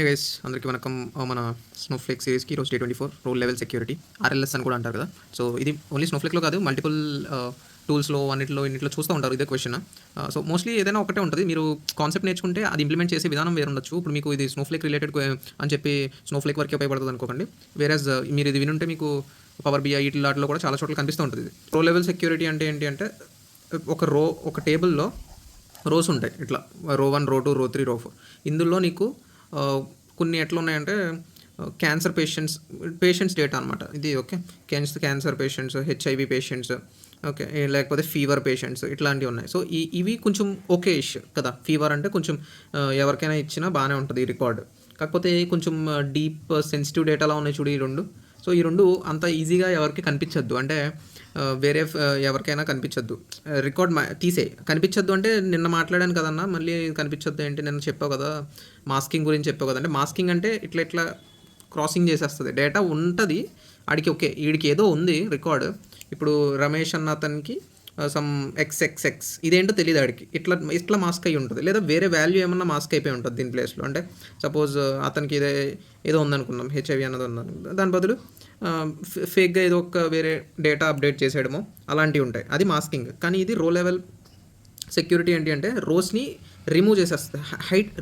Hey guys అందరికీ వనకం. మన Snowflake సిరీస్కి ఈరోజు Day 24 role level security RLS అని కూడా అంటారు కదా. సో ఇది ఓన్లీ స్నోఫ్లేక్లో కాదు, మల్టిపుల్ టూల్స్లో ఇన్నిట్లో చూస్తూ ఉంటారు ఇదే క్వశ్చన్. సో మోస్ట్లీ ఏదైనా ఒకటే ఉంటుంది, మీరు కాన్సెప్ట్ నేర్చుకుంటే అది ఇంప్లిమెంట్ చేసే విధానం వేరు ఉండొచ్చు. ఇప్పుడు మీకు ఇది స్నోఫ్లేక్ రిలేటెడ్ అని చెప్పి స్నోఫ్లేక్ వరకే ఉపయోగపడుతుంది అనుకోకండి. వేరేజ్ మీరు ఇది వినుంటే మీకు పవర్ బిఐ వాటిలో కూడా చాలా చోట్ల కనిపిస్తూ ఉంటుంది. ఇది రో లెవెల్ సెక్యూరిటీ అంటే ఏంటి అంటే, ఒక టేబుల్లో రోస్ ఉంటాయి, ఇట్లా రో 1 రో 2 రో 3 రో 4. ఇందులో నీకు కొన్ని ఎట్లా ఉన్నాయంటే క్యాన్సర్ పేషెంట్స్ డేటా అనమాట ఇది. Okay, cancer patients, HIV patients, okay, లేకపోతే ఫీవర్ పేషెంట్స్ ఇట్లాంటివి ఉన్నాయి. సో ఇవి కొంచెం ఓకే ఇష్యూ కదా. ఫీవర్ అంటే కొంచెం ఎవరికైనా ఇచ్చినా బాగానే ఉంటుంది ఈ రికార్డు. కాకపోతే కొంచెం డీప్ సెన్సిటివ్ డేటాలా ఉన్నాయి చూడు ఈ రెండు. సో ఈ రెండు అంత ఈజీగా ఎవరికి కనిపించద్దు, అంటే వేరే ఎవరికైనా కనిపించద్దు. రికార్డ్ కనిపించద్దు అంటే నిన్న మాట్లాడాను కదన్నా, మళ్ళీ కనిపించద్దు ఏంటి, నిన్న చెప్పావు కదా మాస్కింగ్ గురించి చెప్పావు కదా. అంటే మాస్కింగ్ అంటే ఇట్లా క్రాసింగ్ చేసేస్తుంది, డేటా ఉంటుంది ఆడికి. ఓకే, వీడికి ఏదో ఉంది రికార్డు. ఇప్పుడు రమేష్ అన్న అతనికి సమ్ ఎక్స్ ఇదేంటో తెలియదు ఆడికి, ఇట్లా మాస్క్ అయ్యి ఉంటుంది. లేదా వేరే వాల్యూ ఏమన్నా మాస్క్ అయిపోయి ఉంటుంది దీని ప్లేస్లో. అంటే సపోజ్ అతనికి ఏదో ఉందనుకుందాం, హెచ్ఐవి అన్నది ఉందనుకుందాం, దాని బదులు ఫేక్గా ఏదో ఒక వేరే డేటా అప్డేట్ చేసేయడమో అలాంటివి ఉంటాయి, అది మాస్కింగ్. కానీ ఇది రో లెవెల్ సెక్యూరిటీ ఏంటి అంటే రోస్ని రిమూవ్ చేసేస్తుంది.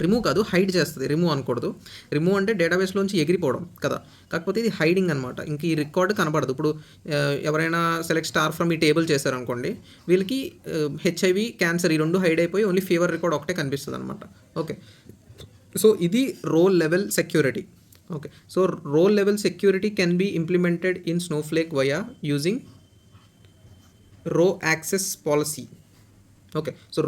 రిమూవ్ కాదు, హైడ్ చేస్తుంది. రిమూవ్ అనకూడదు. రిమూవ్ అంటే డేటాబేస్లోంచి ఎగిరిపోవడం కదా. కాకపోతే ఇది హైడింగ్ అనమాట. ఇంక ఈ రికార్డు కనబడదు. ఇప్పుడు ఎవరైనా సెలెక్ట్ స్టార్ ఫ్రమ్ ఈ టేబుల్ చేశారనుకోండి, వీళ్ళకి హెచ్ఐవి, క్యాన్సర్ ఈ రెండు హైడ్ అయిపోయి ఓన్లీ ఫీవర్ రికార్డ్ ఒకటే కనిపిస్తుంది అనమాట. ఓకే, సో ఇది role level security. Okay, so role level security can be implemented in Snowflake via using row access policy. Okay, so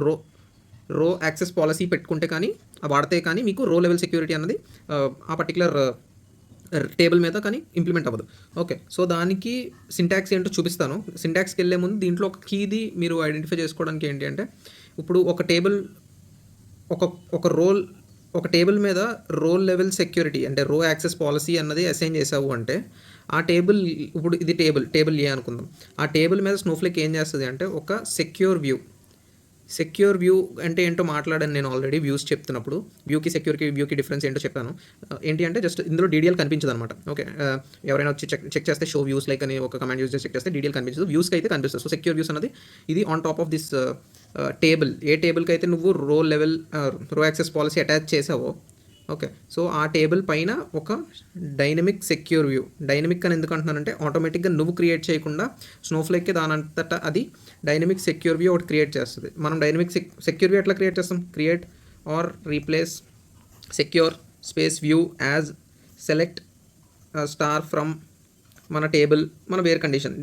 row access policy పెట్టుకుంటే కానీ వాడితే కానీ మీకు రో లెవెల్ సెక్యూరిటీ అన్నది ఆ పర్టికులర్ టేబుల్ మీద కానీ ఇంప్లిమెంట్ అవ్వదు. ఓకే, సో దానికి సింటాక్స్ ఏంటో చూపిస్తాను. సింటాక్స్కి వెళ్ళే ముందు దీంట్లో ఒక కీది మీరు ఐడెంటిఫై చేసుకోవడానికి ఏంటి అంటే, ఇప్పుడు ఒక టేబుల్ మీద రోల్ లెవెల్ సెక్యూరిటీ అంటే రో యాక్సెస్ పాలసీ అన్నది అసైన్ చేసావు అంటే, ఆ టేబుల్, ఇప్పుడు ఇది టేబుల్ ఏ అనుకుందాం, ఆ టేబుల్ మీద స్నోఫ్లేక్ ఏం చేస్తుంది అంటే ఒక సెక్యూర్ వ్యూ అంటే ఏంటో మాట్లాడాను నేను ఆల్రెడీ. వ్యూస్ చెప్తున్నప్పుడు వ్యూకి డిఫరెన్స్ ఏంటో చెప్పాను. ఏంటి అంటే జస్ట్ ఇందులో డీడీఎల్ కనిపించదు అనమాట. ఓకే, ఎవరైనా వచ్చి చెక్ చేస్తే షో వ్యూస్ లైక్ అని ఒక కమాండ్ యూజ్ చేసి చెక్ చేస్తే డీడీఎల్ కనిపించదు, వ్యూస్కి అయితే కనిపిస్తుంది. సో సెక్యూర్ వ్యూస్ అన్నది ఇది on top of this table. ఏ టేబుల్కి అయితే నువ్వు రో యాక్సెస్ పాలసీ అటాచ్ చేసావో, ఓకే, సో ఆ టేబుల్ పైన ఒక డైనమిక్ సెక్యూర్ వ్యూ. డైనమిక్ అని ఎందుకు అంటున్నానంటే, ఆటోమేటిక్గా నువ్వు క్రియేట్ చేయకుండా స్నోఫ్లేక్కి దానంతటా అది డైనమిక్ సెక్యూర్ వ్యూ ఒకటి క్రియేట్ చేస్తుంది. మనం డైనమిక్ సెక్యూర్ వ్యూ ఎట్లా క్రియేట్ చేస్తాం? Create are replace secure space view as select star from మన టేబుల్, మన వేర్ కండిషన్,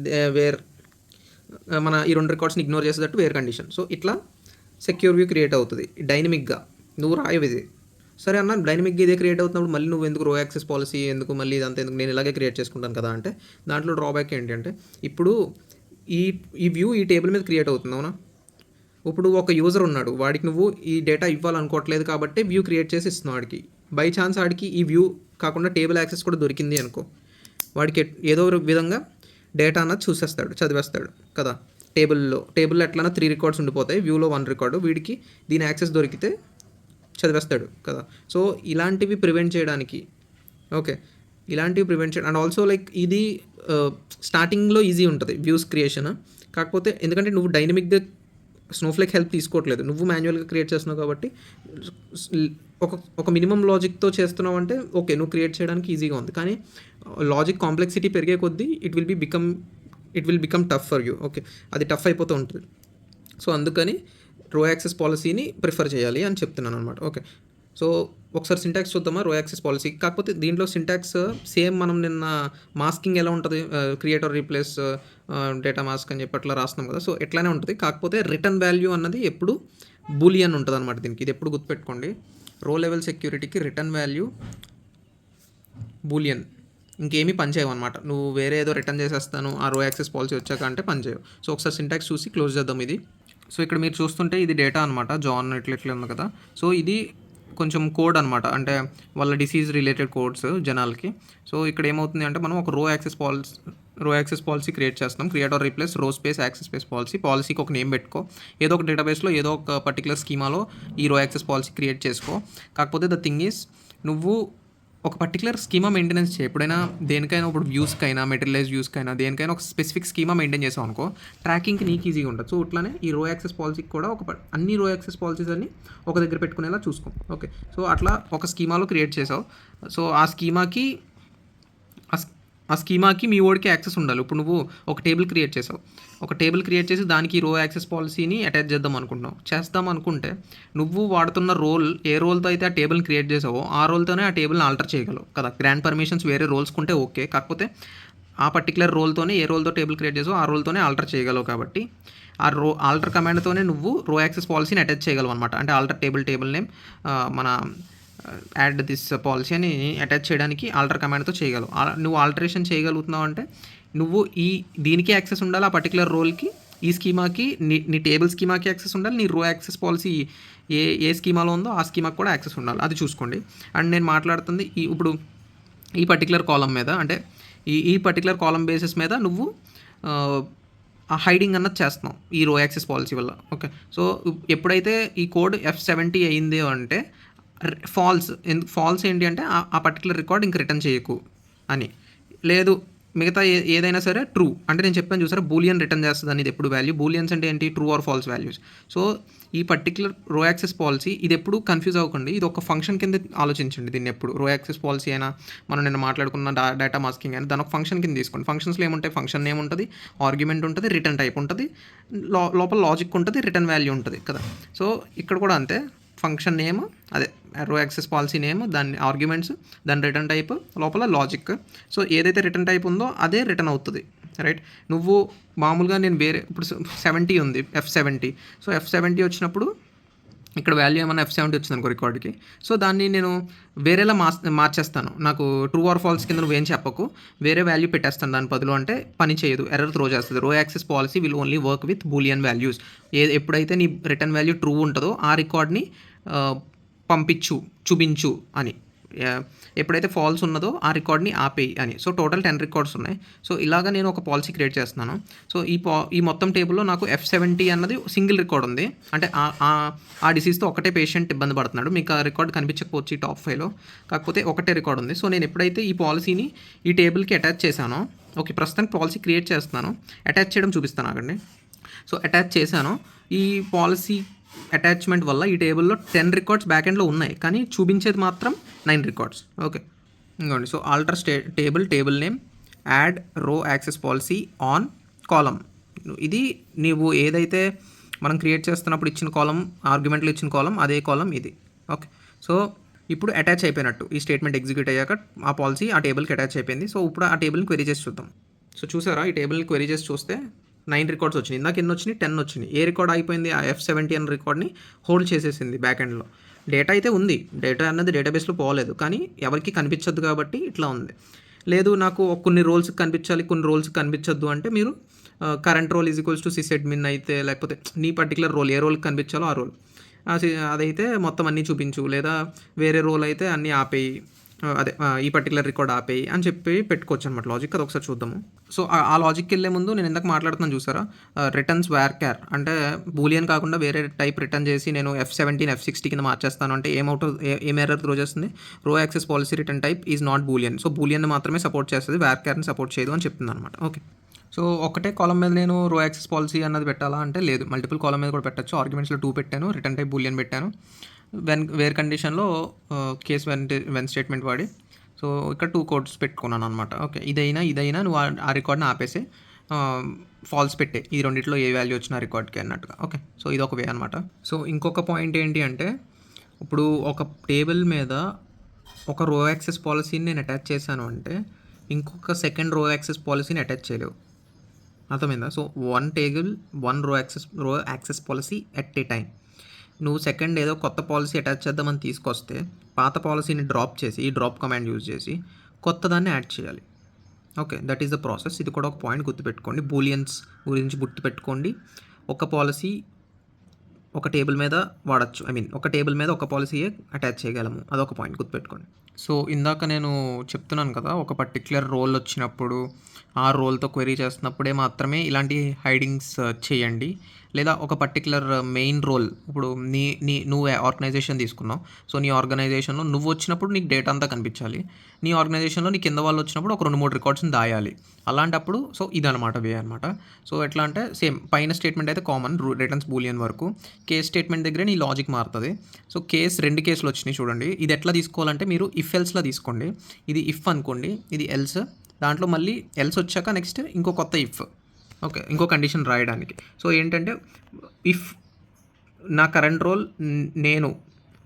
మన ఈ రెండు రికార్డ్స్ని ఇగ్నోర్ చేసేటట్టు వేర్ కండిషన్. సో ఇట్లా సెక్యూర్ వ్యూ క్రియేట్ అవుతుంది డైనమిక్గా. నువ్వు రాయవు ఇది. సరే అన్న, డైనమిక్గా ఇదే క్రియేట్ అవుతున్నప్పుడు మళ్ళీ నువ్వు ఎందుకు రో యాక్సెస్ పాలసీ ఎందుకు, మళ్ళీ ఇదంతా ఎందుకు, నేను ఇలాగే క్రియేట్ చేసుకుంటాను కదా అంటే, దాంట్లో డ్రాబ్యాక్ ఏంటి అంటే, ఇప్పుడు ఈ వ్యూ ఈ టేబుల్ మీద క్రియేట్ అవుతుంది, అవునా? ఇప్పుడు ఒక యూజర్ ఉన్నాడు, వాడికి నువ్వు ఈ డేటా ఇవ్వాలనుకోవట్లేదు కాబట్టి వ్యూ క్రియేట్ చేసి ఇస్తున్నావు వాడికి. బై ఛాన్స్ వాడికి ఈ వ్యూ కాకుండా టేబుల్ యాక్సెస్ కూడా దొరికింది అనుకో, వాడికి ఏదో ఒక విధంగా డేటా అన్నది చదివేస్తాడు కదా. టేబుల్లో ఎట్లన్నా 3 రికార్డ్స్ ఉండిపోతాయి, వ్యూలో 1 రికార్డు, వీడికి దీని యాక్సెస్ దొరికితే చదివేస్తాడు కదా. సో ఇలాంటివి ప్రివెంట్ చేయడానికి, ఓకే, అండ్ ఆల్సో లైక్ ఇది స్టార్టింగ్లో ఈజీ ఉంటుంది వ్యూస్ క్రియేషన్. కాకపోతే ఎందుకంటే నువ్వు డైనమిక్గా స్నోఫ్లేక్ హెల్ప్ తీసుకోవట్లేదు, నువ్వు మాన్యువల్గా క్రియేట్ చేస్తున్నావు కాబట్టి ఒక మినిమం లాజిక్తో చేస్తున్నావు అంటే ఓకే, నువ్వు క్రియేట్ చేయడానికి ఈజీగా ఉంది. కానీ లాజిక్ కాంప్లెక్సిటీ పెరిగే కొద్దీ it will become tough for you. Okay, అది టఫ్ అయిపోతూ ఉంటుంది. సో అందుకని రో యాక్సెస్ పాలసీని ప్రిఫర్ చేయాలి అని చెప్తున్నాను అనమాట. ఓకే, సో ఒకసారి సింటాక్స్ చూద్దామా రో యాక్సెస్ పాలసీ. కాకపోతే దీంట్లో సింటాక్స్ సేమ్ మనం నిన్న మాస్కింగ్ ఎలా ఉంటుంది, create are replace data mask అని చెప్పి అట్లా రాస్తున్నాం కదా. సో ఎట్లానే ఉంటుంది, కాకపోతే రిటర్న్ వాల్యూ అన్నది ఎప్పుడు బూలియన్ ఉంటుంది అనమాట దీనికి. ఇది ఎప్పుడు గుర్తుపెట్టుకోండి, రో లెవెల్ సెక్యూరిటీకి రిటర్న్ వాల్యూ బూలియన్, ఇంకేమీ పనిచేయవు అనమాట. నువ్వు వేరే ఏదో రిటర్న్ చేసేస్తాను ఆ రో యాక్సెస్ పాలసీ వచ్చాక అంటే పనిచేయవు. సో ఒకసారి సింటాక్స్ చూసి క్లోజ్ చేద్దాం ఇది. సో ఇక్కడ మీరు చూస్తుంటే ఇది డేటా అనమాట, జాన్ ఇట్లా ఉంది కదా. సో ఇది కొంచెం కోడ్ అనమాట, అంటే వాళ్ళ డిసీజ్ రిలేటెడ్ కోడ్స్ జనాలకి. సో ఇక్కడ ఏమవుతుంది అంటే, మనం ఒక రో యాక్సెస్ పాలసీ క్రియేట్ చేస్తున్నాం. క్రియేట్ ఆర్ రీప్లేస్ రో స్పేస్ యాక్సెస్ స్పేస్ పాలసీకి ఒక నేమ్ పెట్టుకో, ఏదో ఒక డేటాబేస్లో ఏదో ఒక పర్టికులర్ స్కీమాలో ఈ రో యాక్సెస్ పాలసీ క్రియేట్ చేసుకో. కాకపోతే ద థింగ్ ఈజ్ నువ్వు ఒక పర్టికులర్ స్కీమా మెయింటెనెన్స్ చేయి. ఎప్పుడైనా దేనికైనా ఇప్పుడు వ్యూస్కైనా మెటీరియలైజ్ వ్యూస్కైనా దేనికైనా ఒక స్పెసిఫిక్ స్కీమా మెయింటైన్ చేసావు అనుకో, ట్రాకింగ్కి నీకు ఈజీగా ఉంటుంది. సో అట్లానే ఈ రో యాక్సెస్ పాలసీకి కూడా అన్ని రో యాక్సెస్ పాలసీస్ అన్ని ఒక దగ్గర పెట్టుకునేలా చూసుకో. ఓకే, సో అట్లా ఒక స్కీమాలో క్రియేట్ చేసావు. సో ఆ స్కీమాకి మీ ఓడికి యాక్సెస్ ఉండాలి. ఇప్పుడు నువ్వు ఒక టేబుల్ క్రియేట్ చేసావు, ఒక టేబుల్ క్రియేట్ చేసి దానికి రో యాక్సెస్ పాలసీని అటాచ్ చేద్దాం అనుకుంటే నువ్వు వాడుతున్న ఏ రోల్తో అయితే ఆ టేబుల్ని క్రియేట్ చేసావో ఆ రోల్తోనే ఆ టేబుల్ని ఆల్టర్ చేయగలవు కదా. గ్రాండ్ పర్మిషన్స్ వేరే రోల్స్కుంటే ఓకే, కాకపోతే ఆ పర్టికులర్ రోల్తోనే ఏ రోల్తో టేబుల్ క్రియేట్ చేసావో ఆ రోల్తోనే ఆల్టర్ చేయగలవు. కాబట్టి ఆ ఆల్టర్ కమాండ్తోనే నువ్వు రో యాక్సెస్ పాలసీని అటాచ్ చేయగలవు అనమాట. అంటే ఆల్టర్ టేబుల్ నేమ్ మన యాడ్ దిస్ పాలసీ అని అటాచ్ చేయడానికి ఆల్టర్ కమాండ్తో చేయగలవు. నువ్వు ఆల్టరేషన్ చేయగలుగుతున్నావు అంటే నువ్వు దీనికి యాక్సెస్ ఉండాలి, ఆ పర్టికులర్ రోల్కి, ఈ స్కీమాకి, నీ టేబుల్ స్కీమాకి యాక్సెస్ ఉండాలి, నీ రో యాక్సెస్ పాలసీ ఏ స్కీమాలో ఉందో ఆ స్కీమాకి కూడా యాక్సెస్ ఉండాలి. అది చూసుకోండి. అండ్ నేను మాట్లాడుతుంది ఇప్పుడు ఈ పర్టికులర్ కాలం మీద, అంటే ఈ పర్టికులర్ కాలం బేసిస్ మీద నువ్వు ఆ హైడింగ్ అన్నది చేస్తున్నావు ఈ రో యాక్సెస్ పాలసీ వల్ల. ఓకే, సో ఎప్పుడైతే ఈ కోడ్ F70 అయింది అంటే ఫాల్స్ ఏంటి అంటే ఆ పర్టికులర్ రికార్డ్ ఇంక రిటర్న్ చేయకు అని. లేదు మిగతా ఏదైనా సరే ట్రూ అంటే నేను చెప్పాను చూసారా, బూలియన్ రిటర్న్ చేస్తుంది అనేది ఎప్పుడు వాల్యూ. బూలియన్స్ అంటే ఏంటి, true or false values. So ఈ పర్టికులర్ రో యాక్సెస్ పాలసీ ఇది ఎప్పుడు కన్ఫ్యూజ్ అవ్వకండి, ఇది ఒక ఫంక్షన్ కింద ఆలోచించండి దీన్ని ఎప్పుడు. రో యాక్సెస్ పాలసీ అయినా మనం నిన్న మాట్లాడుకున్న డేటా మాస్కింగ్ అయినా దాని ఒక ఫంక్షన్ కింద తీసుకోండి. ఫంక్షన్స్లో ఏముంటాయి, ఫంక్షన్ నేమ్ ఉంటుంది, ఆర్గ్యుమెంట్ ఉంటుంది, రిటర్న్ టైప్ ఉంటుంది, లోపల లాజిక్ ఉంటుంది, రిటర్న్ వాల్యూ ఉంటుంది కదా. సో ఇక్కడ కూడా అంతే, ఫంక్షన్ నేమ్ అదే రో యాక్సెస్ పాలసీ నేమ్, దాని ఆర్గ్యుమెంట్స్, దాని రిటర్న్ టైప్, లోపల లాజిక్. సో ఏదైతే రిటర్న్ టైప్ ఉందో అదే రిటర్న్ అవుతుంది, రైట్. నువ్వు మామూలుగా నేను ఇప్పుడు 70 ఉంది, F70. సో F70 వచ్చినప్పుడు ఇక్కడ వాల్యూ ఏమన్నా F70 వచ్చింది అనుకో రికార్డ్కి, సో దాన్ని నేను వేరేలా మార్చేస్తాను. నాకు ట్రూ ఆర్ ఫాల్స్ కింద నువ్వేం చెప్పకు, వేరే వాల్యూ పెట్టేస్తాను దాని బదులు, అంటే పని చేయదు, ఎర్రర్ త్రో చేస్తుంది. రో access policy will only work with Boolean values. ఎప్పుడైతే నీ రిటర్న్ వాల్యూ ట్రూ ఉంటుందో ఆ రికార్డ్ని చూపించు అని, ఎప్పుడైతే ఫాల్స్ ఉన్నదో ఆ రికార్డ్ని ఆపేయి అని. సో టోటల్ 10 రికార్డ్స్ ఉన్నాయి. సో ఇలాగా నేను ఒక పాలసీ క్రియేట్ చేస్తున్నాను. సో ఈ మొత్తం టేబుల్లో నాకు F70 అన్నది సింగిల్ రికార్డ్ ఉంది, అంటే ఆ డిసీజ్తో ఒకటే పేషెంట్ ఇబ్బంది పడుతున్నాడు. మీకు ఆ రికార్డ్ కనిపించకపోవచ్చు ఈ టాప్ 5లో, కాకపోతే ఒకటే రికార్డ్ ఉంది. సో నేను ఎప్పుడైతే ఈ పాలసీని ఈ టేబుల్కి అటాచ్ చేశానో, ఓకే ప్రస్తుతానికి పాలసీ క్రియేట్ చేస్తున్నాను, అటాచ్ చేయడం చూపిస్తాను ఆగండి. సో అటాచ్ చేశాను. ఈ పాలసీ అటాచ్మెంట్ వల్ల ఈ టేబుల్లో 10 రికార్డ్స్ బ్యాక్ ఎండ్లో ఉన్నాయి, కానీ చూపించేది మాత్రం 9 రికార్డ్స్. ఓకే ఇంకోండి. So alter table name, add row access policy on column. ఇది నీవు ఏదైతే మనం క్రియేట్ చేస్తున్నప్పుడు ఇచ్చిన కాలం, ఆర్గ్యుమెంట్లో ఇచ్చిన కాలం, అదే కాలం ఇది. ఓకే, సో ఇప్పుడు అటాచ్ అయిపోయినట్టు, ఈ స్టేట్మెంట్ ఎగ్జిక్యూట్ అయ్యాక ఆ పాలసీ ఆ టేబుల్కి అటాచ్ అయిపోయింది. సో ఇప్పుడు ఆ టేబుల్ని క్వెరీ చేసి చూద్దాం. సో చూసారా, ఈ టేబుల్ని క్వెరీ చేసి చూస్తే 9 రికార్డ్స్ వచ్చినాయి. ఇందాక ఎన్ని వచ్చినాయి, 10 వచ్చినాయి. ఏ రికార్డ్ అయిపోయింది, ఆ F70 అన్న రికార్డ్ని హోల్డ్ చేసేసింది బ్యాక్ ఎండ్లో. డేటా అయితే ఉంది, డేటా అన్నది డేటాబేస్లో పోలేదు, కానీ ఎవరికి కనిపించద్దు కాబట్టి ఇట్లా ఉంది. లేదు నాకు కొన్ని రోల్స్కి కనిపించాలి, కొన్ని రోల్స్కి కనిపించద్దు అంటే మీరు కరెంట్ రోల్ = సిస్అడ్మిన్ అయితే, లేకపోతే నీ పర్టికులర్ రోల్ ఏ రోల్కి కనిపించాలో ఆ రోల్ అదైతే మొత్తం అన్నీ చూపించు, లేదా వేరే రోల్ అయితే అన్నీ ఆపేయి, అదే ఈ పర్టికులర్ రికార్డ్ ఆపేయి అని చెప్పి పెట్టుకోవచ్చు అనమాట లాజిక్. అది ఒకసారి చూద్దాము. సో ఆ లాజిక్కి వెళ్ళే ముందు నేను ఇందాక మాట్లాడుతున్నాను చూసారా, రిటర్న్స్ varchar అంటే బూలియన్ కాకుండా వేరే టైప్ రిటర్న్ చేసి నేను F70 F60 కింద మార్చేస్తాను అంటే ఏం ఎర్రర్ త్రో చేస్తుంది, రో access policy return type is not Boolean. So Boolean మాత్రమే సపోర్ట్ చేస్తుంది, varchar సపోర్ట్ చేయదు అని చెప్తుంది అనమాట. ఓకే, సో ఒకటే కాలం మీద నేను రో యాక్సెస్ పాలసీ అన్నది పెట్టాలా అంటే లేదు, మల్టిపుల్ కాలం మీద కూడా పెట్టచ్చు. ఆర్గ్యుమెంట్స్లో 2 పెట్టాను, రిటర్న్ టైప్ బూలియన్ పెట్టాను, వేర్ కండిషన్లో కేస్ వెన్ స్టేట్మెంట్ వాడి, సో ఇక్కడ 2 కోడ్స్ పెట్టుకున్నాను అనమాట. ఓకే, ఇదైనా నువ్వు ఆ రికార్డ్ని ఆపేసి ఫాల్స్ పెట్టే, ఈ రెండిట్లో ఏ వాల్యూ వచ్చిన రికార్డ్కి అన్నట్టుగా. ఓకే, సో ఇది ఒక వే అనమాట. సో ఇంకొక పాయింట్ ఏంటి అంటే, ఇప్పుడు ఒక టేబుల్ మీద ఒక రో యాక్సెస్ పాలసీని నేను అటాచ్ చేశాను అంటే ఇంకొక సెకండ్ రో యాక్సెస్ పాలసీని అటాచ్ చేయలేవు, అర్థమైందా. సో వన్ రో access policy at a time. నువ్వు సెకండ్ ఏదో కొత్త పాలసీ అటాచ్ చేద్దామని తీసుకొస్తే పాత పాలసీని డ్రాప్ చేసి, ఈ డ్రాప్ కమాండ్ యూజ్ చేసి కొత్త దాన్ని యాడ్ చేయాలి. Okay, that is the process. ఇది కూడా ఒక పాయింట్ గుర్తుపెట్టుకోండి, బూలియన్స్ గురించి గుర్తుపెట్టుకోండి. ఒక పాలసీ ఒక టేబుల్ మీద వాడచ్చు, ఒక టేబుల్ మీద ఒక పాలసీయే అటాచ్ చేయగలము, అదొక పాయింట్ గుర్తుపెట్టుకోండి. సో ఇందాక నేను చెప్తున్నాను కదా! ఒక పర్టిక్యులర్ రోల్ వచ్చినప్పుడు, ఆ రోల్‌తో క్వెరీ చేస్తున్నప్పుడే మాత్రమే ఇలాంటి హైడింగ్స్ చేయండి. లేదా ఒక పర్టిక్యులర్ మెయిన్ రోల్ ఇప్పుడు నీ నీ నువ్వు ఆర్గనైజేషన్ తీసుకున్నావు. సో, నీ ఆర్గనైజేషన్‌లో నువ్వొచ్చినప్పుడు నీకు డేటా అంతా కనిపించాలి. నీ ఆర్గనైజేషన్‌లో నీ కింద వాళ్ళొచ్చినప్పుడు ఒక 2, 3 రికార్డ్స్‌ని దాయాలి. అలాంటప్పుడు సో, ఇదనమాట వే అనమాట. సో, ఎట్లా అంటే సేమ్ పైన స్టేట్మెంట్ అయితే కామన్ రిటర్న్స్ బూలియన్ వరకు. కేస్ స్టేట్మెంట్ దగ్గరే నీ లాజిక్ మారుతది. సో, 2 కేసులు వచ్చినాయి చూడండి. ఇది ఎట్లా తీసుకోవాలంటే మీరు ఇఫ్ ఎల్స్‌లా తీసుకోండి. ఇది ఇఫ్ అనుకోండి. ఇది ఎల్స్. దాంట్లో మళ్ళీ ఎల్స్ వచ్చాక నెక్స్ట్ ఇంకో కొత్త ఇఫ్. ఓకే. ఇంకో కండిషన్ రాయడానికి. సో, ఏంటంటే ఇఫ్ నా కరెంట్ రోల్ నేను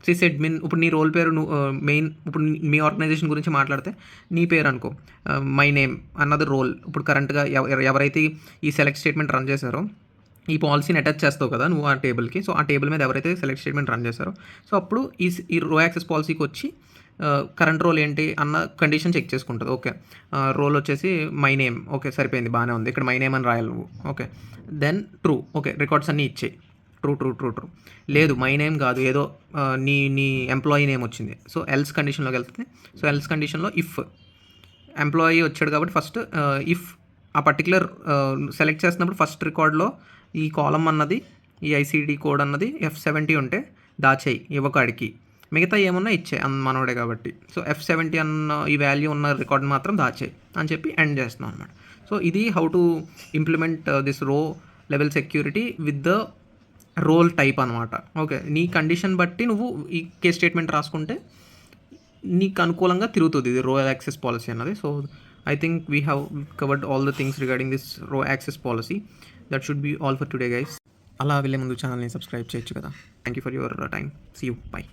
సిస్ అడ్మిన్ ఇప్పుడు నీ రోల్ పేరు మెయిన్ ఇప్పుడు మీ ఆర్గనైజేషన్ గురించి మాట్లాడితే నీ పేరు అనుకో. మై నేమ్ అన్నది రోల్. ఇప్పుడు కరెంట్‌గా ఎవరైతే ఈ సెలెక్ట్ స్టేట్మెంట్ రన్ చేశారో ఈ పాలసీని అటాచ్ చేస్తావు కదా నువ్వు ఆ టేబుల్‌కి. సో, ఆ టేబుల్ మీద ఎవరైతే సెలెక్ట్ స్టేట్మెంట్ రన్ చేశారో సో, అప్పుడు ఈ రో యాక్సెస్ పాలసీకి వచ్చి కరెంట్ రోల్ ఏంటి అన్న కండిషన్ చెక్ చేసుకుంటది. ఓకే. రోల్ వచ్చేసి మై నేమ్. ఓకే. సరిపోయింది బానే ఉంది. ఇక్కడ మై నేమ్ అని రాయాలి నువ్వు. Okay. Then true. Okay. Records అన్నీ ఇచ్చేయి. ట్రూ. లేదు మై నేమ్ కాదు ఏదో నీ నీ ఎంప్లాయీ నేమ్ వచ్చింది. సో, ఎల్స్ కండిషన్‌లోకి వెళ్తుంది. సో, ఎల్స్ కండిషన్‌లో ఇఫ్ ఎంప్లాయీ వచ్చాడు కాబట్టి ఫస్ట్ ఇఫ్ ఆ పర్టిక్యులర్ సెలెక్ట్ చేస్తున్నప్పుడు ఫస్ట్ రికార్డ్‌లో ఈ కాలమ్ అన్నది ఈ ఐసీడీ కోడ్ అన్నది F70 ఉంటే దాచేయి ఇవ్వకాడికి. మిగతా ఏమున్నా ఇచ్చేయి మనోడే కాబట్టి. సో, F70 అన్న ఈ వాల్యూ ఉన్న రికార్డ్ మాత్రం దాచేయి అని చెప్పి ఎండ్ చేస్తున్నాం అనమాట. సో, ఇది how to implement this row level security with the role type అనమాట. ఓకే. నీ కండిషన్ బట్టి నువ్వు ఈ కేస్ స్టేట్మెంట్ రాసుకుంటే నీకు అనుకూలంగా తిరుగుతుంది ఇది రో యాక్సెస్ పాలసీ అన్నది. So, I think we have covered all the things regarding this row access policy. That should be all for today guys. అలా వెళ్ళే ముందు ఛానల్ని సబ్స్క్రైబ్ చేయొచ్చు కదా. Thank you for your time. See you. By.